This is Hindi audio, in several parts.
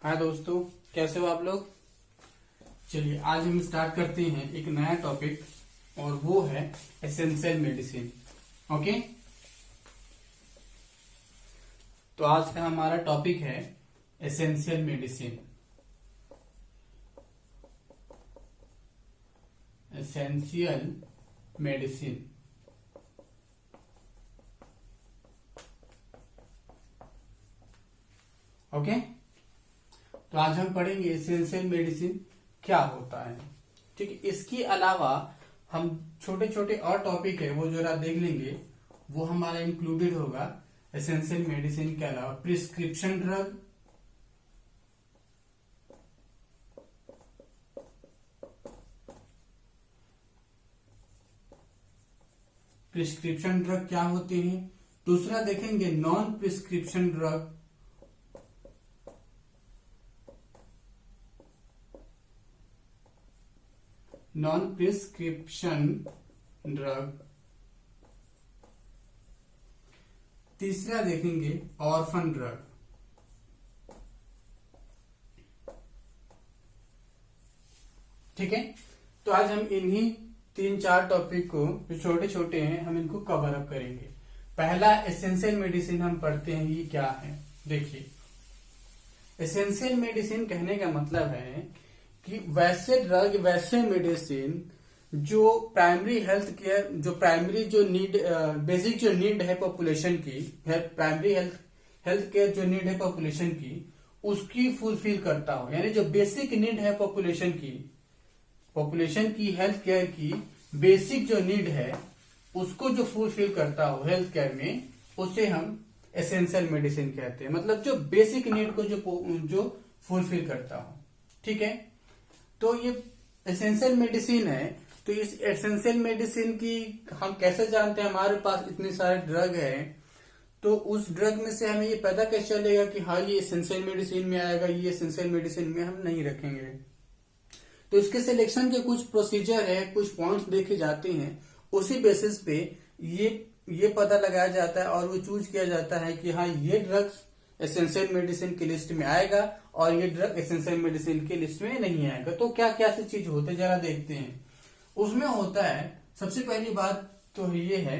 हाय दोस्तों, कैसे हो आप लोग। चलिए आज हम स्टार्ट करते हैं एक नया टॉपिक और वो है एसेंशियल मेडिसिन। ओके, तो आज का हमारा टॉपिक है essential medicine. Essential medicine. Okay, तो आज हम पढ़ेंगे एसेंशियल मेडिसिन क्या होता है। ठीक है, इसके अलावा हम छोटे छोटे और टॉपिक है वो जरा देख लेंगे, वो हमारा इंक्लूडेड होगा एसेंशियल मेडिसिन के अलावा। प्रिस्क्रिप्शन ड्रग, प्रिस्क्रिप्शन ड्रग क्या होते हैं। दूसरा देखेंगे non prescription drug. Non prescription drug. तीसरा देखेंगे ऑर्फन ड्रग। ठीक है, तो आज हम इन्हीं 3-4 टॉपिक को जो छोटे छोटे हैं हम इनको कवर अप करेंगे। पहला एसेंशियल मेडिसिन हम पढ़ते हैं, ये क्या है। देखिए, एसेंशियल मेडिसिन कहने का मतलब है कि वैसे ड्रग, वैसे मेडिसिन जो प्राइमरी हेल्थ केयर, जो प्राइमरी जो नीड, बेसिक जो नीड है पॉपुलेशन की, प्राइमरी हेल्थ केयर जो नीड है पॉपुलेशन की, उसकी फुलफिल करता हो। यानी जो बेसिक नीड है पॉपुलेशन की हेल्थ केयर की बेसिक जो नीड है उसको जो फुलफिल करता हो हेल्थ केयर में, उसे हम एसेंशियल मेडिसिन कहते हैं। मतलब जो बेसिक नीड को जो फुलफिल करता हो। ठीक है, तो ये एसेंशियल मेडिसिन है। तो इस एसेंशियल मेडिसिन की हम कैसे जानते हैं, हमारे पास इतने सारे ड्रग हैं, तो उस ड्रग में से हमें ये पता कैसे चलेगा कि हाँ ये एसेंशियल मेडिसिन में आएगा, ये एसेंशियल मेडिसिन में हम नहीं रखेंगे। तो इसके सिलेक्शन के कुछ प्रोसीजर है, कुछ पॉइंट्स देखे जाते हैं, उसी बेसिस पे ये पता लगाया जाता है और वो चूज किया जाता है कि हाँ ये ड्रग्स एसेंशियल मेडिसिन की लिस्ट में आएगा और ये ड्रग एसेंशियल मेडिसिन की लिस्ट में नहीं आएगा। तो क्या क्या सी चीज होते हैं जरा देखते हैं। उसमें होता है, सबसे पहली बात तो ये है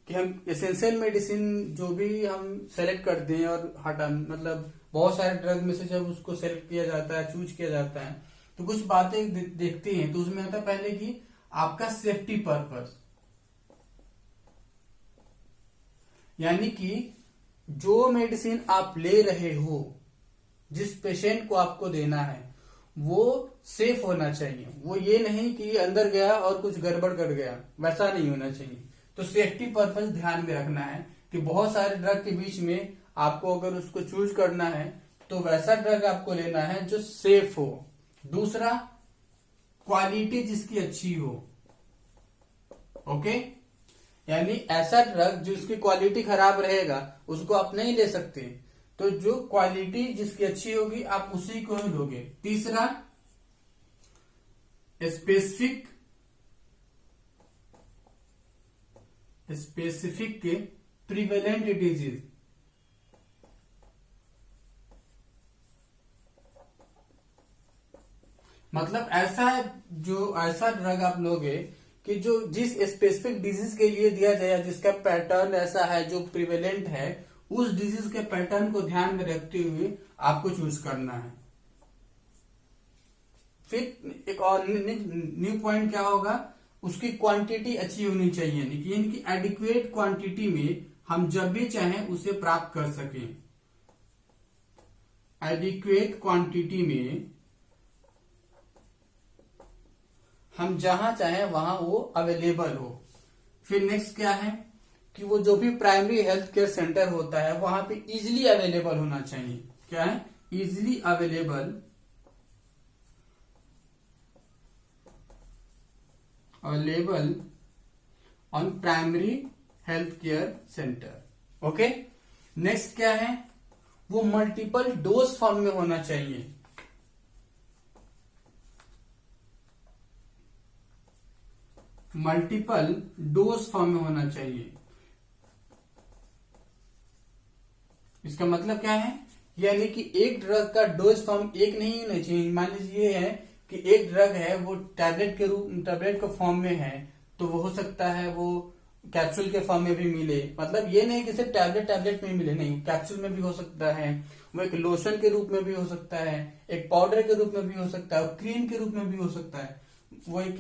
कि हम एसेंशियल मेडिसिन जो भी हम सेलेक्ट करते हैं और हटा, मतलब बहुत सारे ड्रग में से जब उसको सेलेक्ट किया जाता है, चूज किया जाता है, तो कुछ बातें देखते हैं। तो उसमें होता है पहले कि आपका सेफ्टी पर्पस, यानी कि जो मेडिसिन आप ले रहे हो, जिस पेशेंट को आपको देना है, वो सेफ होना चाहिए। वो ये नहीं कि अंदर गया और कुछ गड़बड़ कर गया, वैसा नहीं होना चाहिए। तो सेफ्टी पर्पस ध्यान में रखना है कि बहुत सारे ड्रग के बीच में आपको अगर उसको चूज करना है तो वैसा ड्रग आपको लेना है जो सेफ हो। दूसरा, क्वालिटी जिसकी अच्छी हो। ओके, यानी ऐसा ड्रग जिसकी क्वालिटी खराब रहेगा उसको आप नहीं ले सकते। तो जो क्वालिटी जिसकी अच्छी होगी आप उसी को ही लोगे। तीसरा, स्पेसिफिक प्रिवेलेंट डिजीज। मतलब ऐसा ड्रग आप लोगे कि जो जिस स्पेसिफिक डिजीज के लिए दिया जाए, जिसका पैटर्न ऐसा है जो प्रिवेलेंट है, उस डिजीज के पैटर्न को ध्यान में रखते हुए आपको चूज करना है। फिर एक और न्यू पॉइंट क्या होगा, उसकी क्वांटिटी अच्छी होनी चाहिए, यानी कि एडिक्वेट क्वांटिटी में हम जब भी चाहें उसे प्राप्त कर सकें। एडिक्वेट क्वांटिटी में हम जहां चाहें वहां वो अवेलेबल हो। फिर नेक्स्ट क्या है कि वो जो भी प्राइमरी हेल्थ केयर सेंटर होता है वहां पे इजिली अवेलेबल होना चाहिए। क्या है, easily available on primary health care centre. Okay, next क्या है, वो मल्टीपल डोज फॉर्म में होना चाहिए। मल्टीपल डोज फॉर्म में होना चाहिए। इसका मतलब क्या है यानी कि एक ड्रग का डोज फॉर्म एक नहीं होना चाहिए। मान लीजिए है कि एक ड्रग है वो टैबलेट के फॉर्म में है, तो वो हो सकता है वो कैप्सूल के फॉर्म में भी मिले। मतलब ये नहीं कि सिर्फ टैबलेट में मिले, नहीं, कैप्सूल में भी हो सकता है, वो एक लोशन के रूप में भी हो सकता है, एक पाउडर के रूप में भी हो सकता है, क्रीम के रूप में भी हो सकता है, वो एक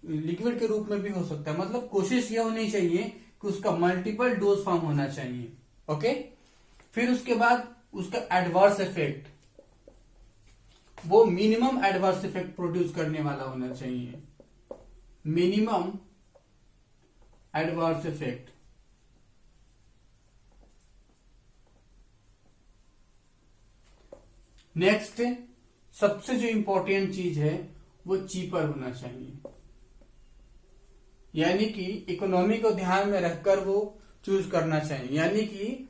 लिक्विड के रूप में भी हो सकता है। मतलब कोशिश ये होनी चाहिए कि उसका मल्टीपल डोज फॉर्म होना चाहिए। ओके, फिर उसके बाद उसका एडवर्स इफेक्ट, वो मिनिमम एडवर्स इफेक्ट प्रोड्यूस करने वाला होना चाहिए, मिनिमम एडवर्स इफेक्ट। नेक्स्ट, सबसे जो इंपॉर्टेंट चीज है वो चीपर होना चाहिए, यानी कि इकोनॉमी को ध्यान में रखकर वो चूज करना चाहिए। यानी कि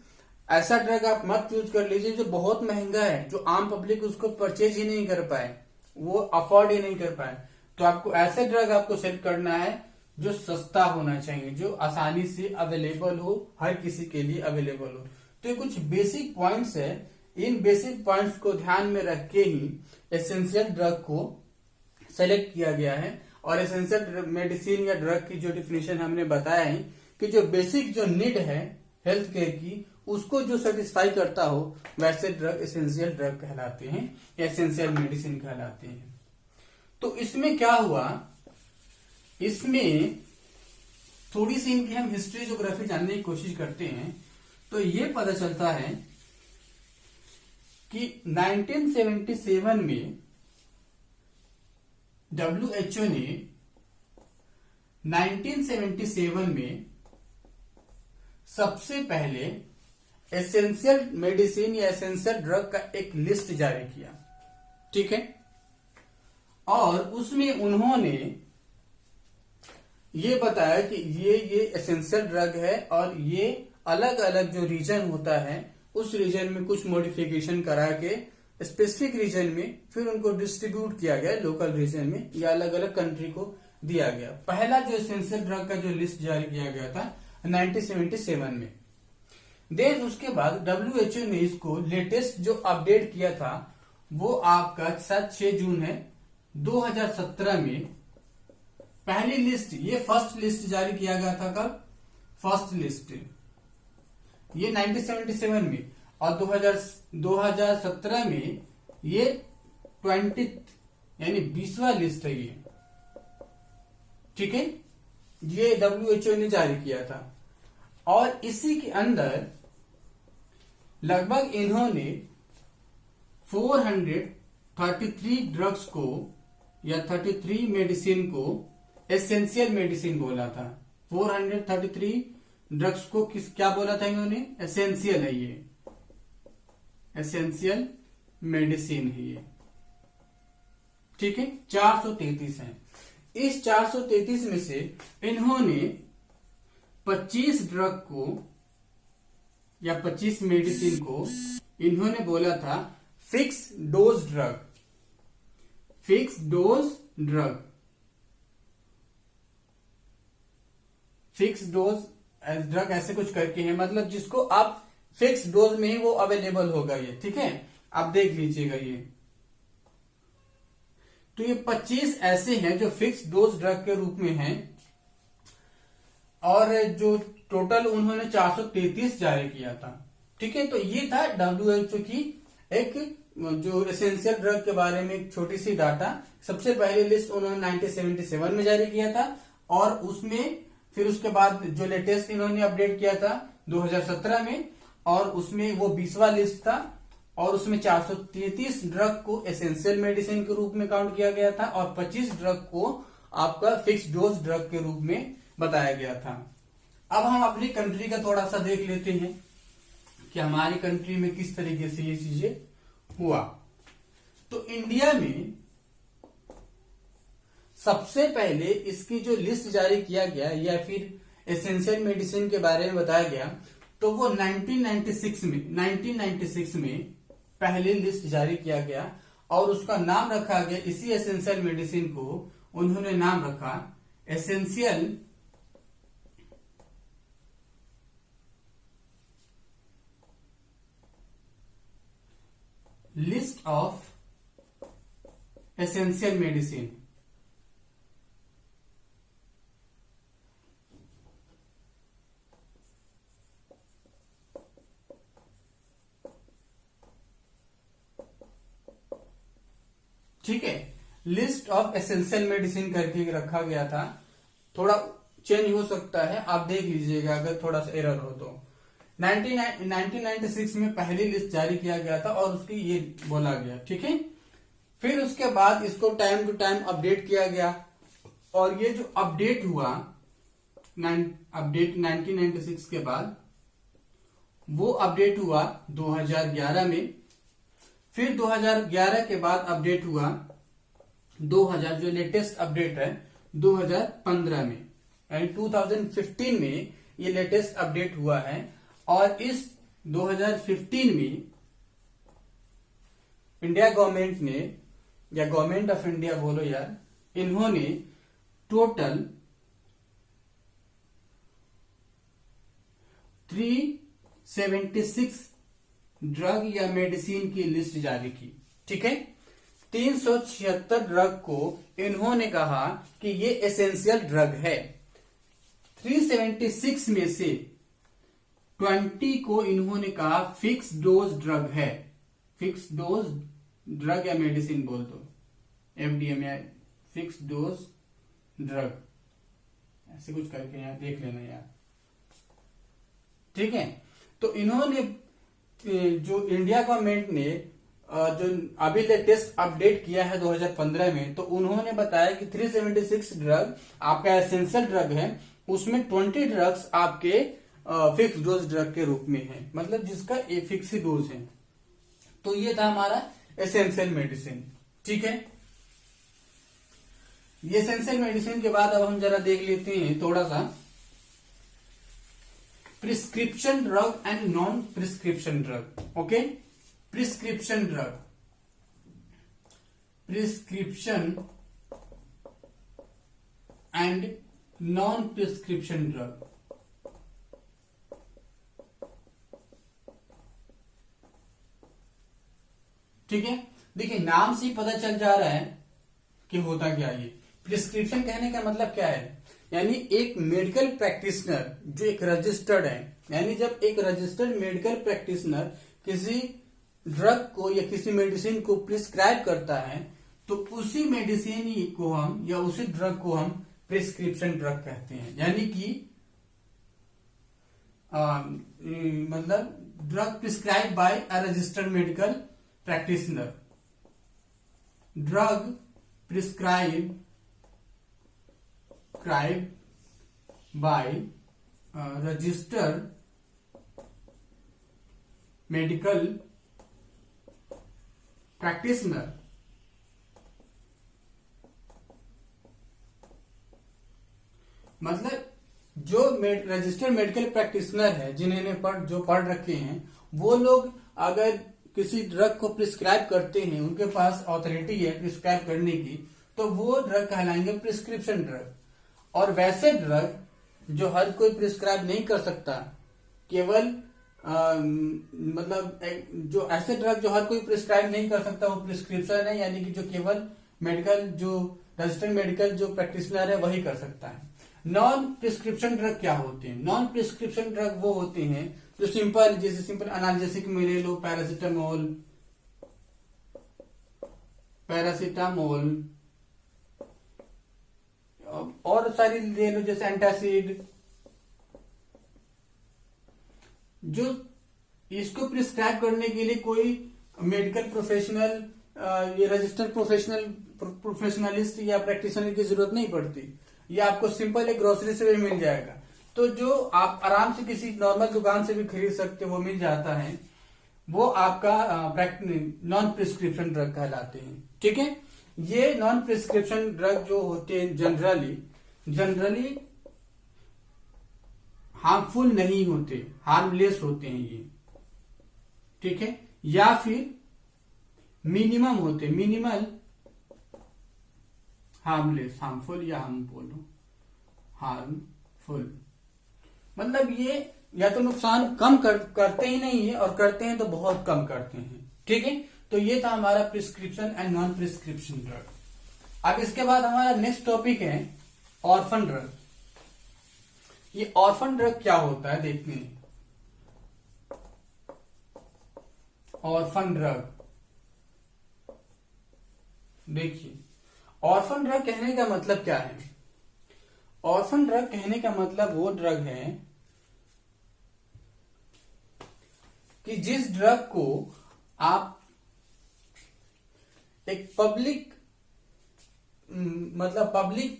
ऐसा ड्रग आप मत चूज कर लीजिए जो बहुत महंगा है, जो आम पब्लिक उसको परचेज ही नहीं कर पाए, वो अफोर्ड ही नहीं कर पाए। तो आपको ऐसे ड्रग आपको सेलेक्ट करना है जो सस्ता होना चाहिए, जो आसानी से अवेलेबल हो, हर किसी के लिए अवेलेबल हो। तो ये कुछ बेसिक पॉइंट्स है, इन बेसिक पॉइंट्स को ध्यान में रख के ही एसेंशियल ड्रग को सेलेक्ट किया गया है। और एसेंशियल मेडिसिन या ड्रग की जो डिफिनेशन हमने बताया है कि जो बेसिक जो नीड है हेल्थ केयर की, उसको जो सेटिस्फाई करता हो, वैसे ड्रग एसेंशियल ड्रग कहलाते हैं या एसेंशियल मेडिसिन कहलाते हैं। तो इसमें क्या हुआ, इसमें थोड़ी सी इनकी हम हिस्ट्री ज्योग्राफी जानने की कोशिश करते हैं, तो ये पता चलता है कि 1977 में WHO ने 1977 में सबसे पहले एसेंशियल मेडिसिन या एसेंशियल ड्रग का एक लिस्ट जारी किया, ठीक है। और उसमें उन्होंने ये बताया कि ये एसेंशियल ड्रग है और ये अलग अलग जो रीजन होता है उस रीजन में कुछ मॉडिफिकेशन करा के स्पेसिफिक रीजन में फिर उनको डिस्ट्रीब्यूट किया गया, लोकल रीजन में या अलग अलग कंट्री को दिया गया। पहला जो एसेंशियल ड्रग का जो लिस्ट जारी किया गया था 1977 में। देन उसके बाद WHO ने इसको लेटेस्ट जो अपडेट किया था वो आपका 6 जून है 2017 में पहली लिस्ट, ये फर्स्ट लिस्ट जारी किया गया था। कब? फर्स्ट लिस्ट ये 1977 में, और 2017 में ये 20 यानी 20वां लिस्ट है ये, ठीक है। ये WHO ने जारी किया था और इसी के अंदर लगभग इन्होंने 433 ड्रग्स को या 33 मेडिसिन को एसेंशियल मेडिसिन बोला था। 433 ड्रग्स को क्या बोला था इन्होंने? एसेंशियल है ये, एसेंशियल मेडिसिन है ये, ठीक है। 433 है। इस 433 में से इन्होंने 25 ड्रग को या 25 मेडिसिन को इन्होंने बोला था fix dose drug, fix dose drug, fix dose drug ऐसे कुछ करके है, मतलब जिसको आप फिक्स डोज में ही वो अवेलेबल होगा ये, ठीक है। आप देख लीजिएगा ये, तो ये 25 ऐसे हैं जो फिक्स डोज ड्रग के रूप में हैं और जो टोटल उन्होंने 433 जारी किया था, ठीक है। तो ये था WHO की एक जो एसेंशियल ड्रग के बारे में एक छोटी सी डाटा। सबसे पहली लिस्ट उन्होंने 1977 में जारी किया था और उसमें फिर उसके बाद जो लेटेस्ट इन्होंने अपडेट किया था 2017 में, और उसमें वो 20वां लिस्ट था और उसमें 433 ड्रग को एसेंशियल मेडिसिन के रूप में काउंट किया गया था और 25 ड्रग को आपका फिक्स डोज ड्रग के रूप में बताया गया था। अब हम अपनी कंट्री का थोड़ा सा देख लेते हैं कि हमारी कंट्री में किस तरीके से ये चीजें हुआ। तो इंडिया में सबसे पहले इसकी जो लिस्ट जारी किया गया या फिर एसेंशियल मेडिसिन के बारे में बताया गया, तो वो 1996 में पहली लिस्ट जारी किया गया और उसका नाम रखा गया, इसी एसेंशियल मेडिसिन को उन्होंने नाम रखा essential list of essential medicine. ठीक है, लिस्ट ऑफ एसेंशियल मेडिसिन करके रखा गया था, थोड़ा चेंज हो सकता है, आप देख लीजिएगा अगर थोड़ा सा एरर हो तो। 1996 में पहली लिस्ट जारी किया गया था और उसकी ये बोला गया। ठीक है, फिर उसके बाद इसको टाइम टू टाइम अपडेट किया गया और ये जो अपडेट हुआ अपडेट 1996 के बाद, वो अपडेट हुआ 2011 में। फिर 2011 के बाद अपडेट हुआ 2000, जो लेटेस्ट अपडेट है 2015 में, यानी 2015 में ये लेटेस्ट अपडेट हुआ है। और इस 2015 में इंडिया गवर्नमेंट ने, या गवर्नमेंट ऑफ इंडिया बोलो यार, इन्होंने टोटल 376 ड्रग या मेडिसिन की लिस्ट जारी की। ठीक है, 376 ड्रग को इन्होंने कहा कि ये एसेंशियल ड्रग है। 376 में से 20 को इन्होंने कहा फिक्स डोज ड्रग है। फिक्स डोज ड्रग या मेडिसिन बोल दो, एफडीएम या फिक्स डोज ड्रग, ऐसे कुछ करके यहाँ देख लेना यार। ठीक है, तो इन्होंने, जो इंडिया गवर्नमेंट ने जो अभी लेटेस्ट अपडेट किया है 2015 में, तो उन्होंने बताया कि 376 ड्रग आपका एसेंशियल ड्रग है, उसमें 20 ड्रग्स आपके फिक्स डोज ड्रग के रूप में है, मतलब जिसका एक फिक्स डोज है। तो ये था हमारा एसेंशियल मेडिसिन। ठीक है, ये एसेंशियल मेडिसिन के बाद अब हम जरा देख लेते हैं थोड़ा सा prescription drug and non prescription drug. Okay, prescription drug, prescription and non prescription drug. ठीक है, देखिए नाम से ही पता चल जा रहा है कि होता क्या ये। प्रिस्क्रिप्शन कहने का मतलब क्या है, यानी एक मेडिकल प्रैक्टिशनर जो एक रजिस्टर्ड है, यानी जब एक रजिस्टर्ड मेडिकल प्रैक्टिशनर किसी ड्रग को या किसी मेडिसिन को प्रिस्क्राइब करता है, तो उसी मेडिसिन को हम या उसी ड्रग को हम प्रिस्क्रिप्शन ड्रग कहते हैं। यानी कि मतलब drug prescribe by a registered medical practitioner, drug prescribed by registered medical practitioner। मतलब जो रजिस्टर्ड मेडिकल प्रैक्टिशनर है, जिन्होंने जो पढ़ रखे हैं, वो लोग अगर किसी ड्रग को प्रिस्क्राइब करते हैं, उनके पास ऑथोरिटी है प्रिस्क्राइब करने की, तो वो ड्रग कहलाएंगे प्रिस्क्रिप्शन ड्रग। और वैसे ड्रग जो हर कोई प्रिस्क्राइब नहीं कर सकता, केवल मतलब जो ऐसे ड्रग जो हर कोई प्रिस्क्राइब नहीं कर सकता, वो प्रिस्क्रिप्शन है, यानी कि जो केवल मेडिकल, जो रजिस्टर्ड मेडिकल जो प्रैक्टिशनर है वही कर सकता है। नॉन प्रिस्क्रिप्शन ड्रग क्या होते हैं? नॉन प्रिस्क्रिप्शन ड्रग वो होते हैं जो सिंपल, जैसे सिंपल एनाल्जेसिक में ले लो, पैरासिटामोल और सारी ले लो, जैसे एंटासिड, जो इसको प्रिस्क्राइब करने के लिए कोई मेडिकल प्रोफेशनल, ये रजिस्टर्ड प्रोफेशनलिस्ट या प्रैक्टिशनर की जरूरत नहीं पड़ती, ये आपको सिंपल एक ग्रोसरी से भी मिल जाएगा। तो जो आप आराम से किसी नॉर्मल दुकान से भी खरीद सकते हो, वो मिल जाता है, वो आपका नॉन प्रिस्क्रिप्शन ड्रग कहलाते हैं। ठीक है, ये नॉन प्रिस्क्रिप्शन ड्रग जो होते हैं जनरली हार्मफुल नहीं होते, हार्मलेस होते हैं ये। ठीक है, या फिर मिनिमम होते, मिनिमल हार्मलेस, हार्मफुल या हार्मफुल, मतलब ये या तो नुकसान कम करते ही नहीं है, और करते हैं तो बहुत कम करते हैं। ठीक है, तो ये था हमारा prescription and non prescription drug. अब इसके बाद हमारा नेक्स्ट टॉपिक है ऑर्फन ड्रग। ये ऑर्फन ड्रग क्या होता है देखते हैं। ऑर्फन ड्रग, देखिए ऑर्फन ड्रग कहने का मतलब क्या है। ऑर्फन ड्रग कहने का मतलब वो ड्रग है कि जिस ड्रग को आप एक पब्लिक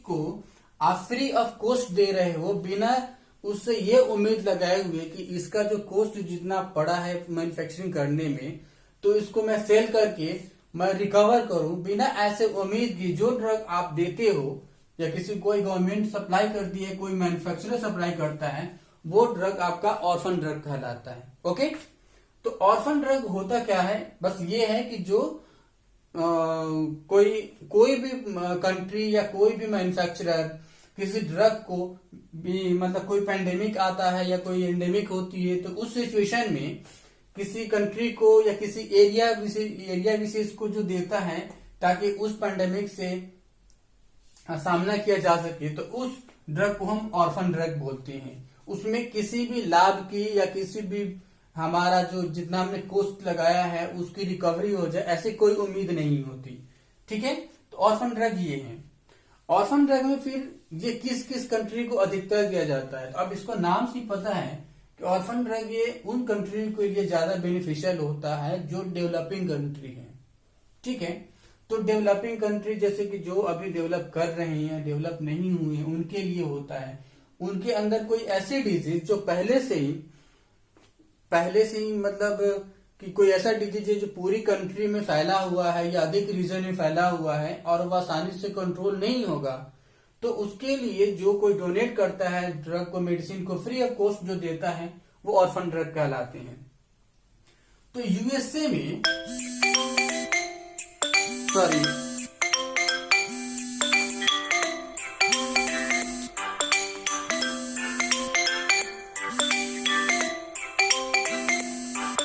को आप फ्री ऑफ कॉस्ट दे रहे हो, बिना उससे ये उम्मीद लगाए हुए कि इसका जो कॉस्ट जितना पड़ा है मैन्युफैक्चरिंग करने में, तो इसको मैं सेल करके मैं रिकवर करूं, बिना ऐसे उम्मीद की जो ड्रग आप देते हो, या किसी कोई गवर्नमेंट सप्लाई करती है, कोई मैन्युफैक्चरर सप्लाई करता है, वो ड्रग आपका ऑर्फन ड्रग कहलाता है। ओके, तो ऑर्फन ड्रग होता क्या है, बस ये है कि जो कोई भी कंट्री या कोई भी मैन्युफैक्चरर किसी ड्रग को भी, मतलब कोई पेंडेमिक आता है या कोई एंडेमिक होती है, तो उस सिचुएशन में किसी कंट्री को या किसी एरिया विशेष को जो देता है ताकि उस पेंडेमिक से सामना किया जा सके, तो उस ड्रग को हम ऑर्फन ड्रग बोलते हैं। उसमें किसी भी लाभ की या किसी भी हमारा जो जितना हमने कॉस्ट लगाया है उसकी रिकवरी हो जाए, ऐसी कोई उम्मीद नहीं होती। ठीक है, तो ऑर्फन ड्रग ये है। ऑर्फन ड्रग में फिर ये किस किस कंट्री को अधिकतर दिया जाता है, तो अब इसको नाम से पता है कि ऑर्फन ड्रग ये उन कंट्री के लिए ज्यादा बेनिफिशियल होता है जो डेवलपिंग कंट्री है। ठीक है, तो डेवलपिंग कंट्री जैसे कि जो अभी डेवलप कर रहे हैं, डेवलप नहीं हुए हैं, उनके लिए होता है। उनके अंदर कोई ऐसी डिजीज जो पहले से ही मतलब कि कोई ऐसा डिजीज है जो पूरी कंट्री में फैला हुआ है या अधिक रीजन में फैला हुआ है और वह आसानी से कंट्रोल नहीं होगा, तो उसके लिए जो कोई डोनेट करता है ड्रग को, मेडिसिन को फ्री ऑफ कॉस्ट जो देता है, वो ऑर्फन ड्रग कहलाते हैं। तो यूएसए में